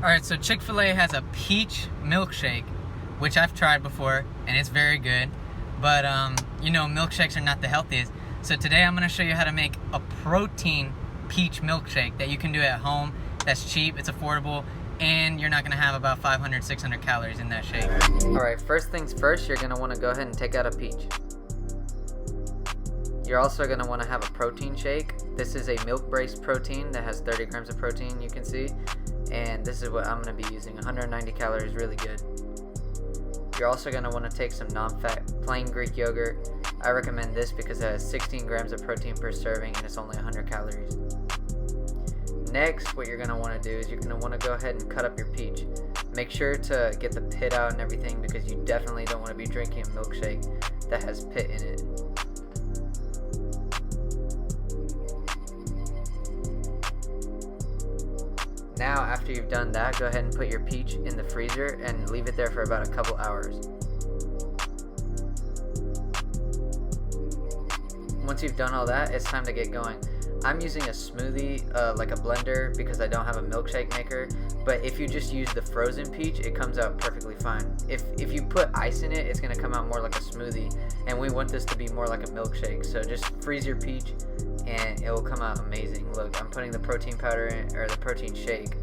Alright, so Chick-fil-A has a peach milkshake, which I've tried before, and it's very good. But, milkshakes are not the healthiest. So today I'm going to show you how to make a protein peach milkshake that you can do at home. That's cheap, it's affordable, and you're not going to have about 500, 600 calories in that shake. Alright, first things first, you're going to want to go ahead and take out a peach. You're also going to want to have a protein shake. This is a milk-based protein that has 30 grams of protein, you can see. And this is what I'm going to be using, 190 calories, really good. You're also going to want to take some non-fat plain Greek yogurt. I recommend this because it has 16 grams of protein per serving and it's only 100 calories. Next, what you're going to want to do is you're going to want to go ahead and cut up your peach. Make sure to get the pit out and everything because you definitely don't want to be drinking a milkshake that has pit in it. Now, after you've done that, go ahead and put your peach in the freezer and leave it there for about a couple hours. Once you've done all that, it's time to get going. I'm using a smoothie, like a blender, because I don't have a milkshake maker. But if you just use the frozen peach, it comes out perfectly fine. If you put ice in it, it's going to come out more like a smoothie. And we want this to be more like a milkshake. So just freeze your peach and it will come out amazing. Look, I'm putting the protein powder in, or the protein shake.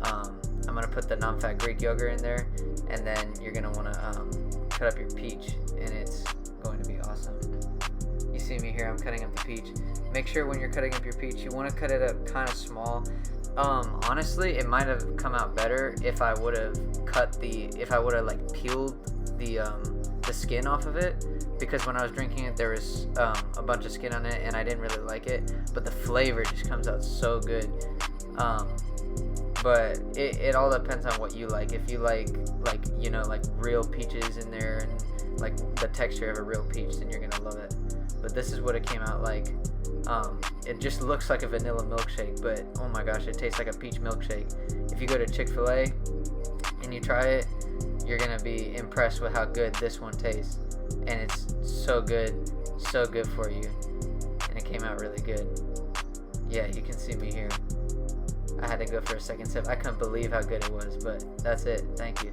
I'm going to put the non-fat Greek yogurt in there. And then you're going to want to cut up your peach. And it's going to be awesome. You see me here, I'm cutting up the peach. Make sure when you're cutting up your peach, you want to cut it up kind of small. Honestly, it might have come out better if I would have like peeled the skin off of it, because when I was drinking it, there was a bunch of skin on it, and I didn't really like it. But the flavor just comes out so good. But it all depends on what you like. If you like real peaches in there and like the texture of a real peach, then you're gonna love it. But this is what it came out like. It just looks like a vanilla milkshake, but oh my gosh, it tastes like a peach milkshake. If you go to Chick-fil-A and you try it, you're gonna be impressed with how good this one tastes. And it's so good for you. And it came out really good. Yeah, you can see me here. I had to go for a second sip. I couldn't believe how good it was, but that's it. Thank you.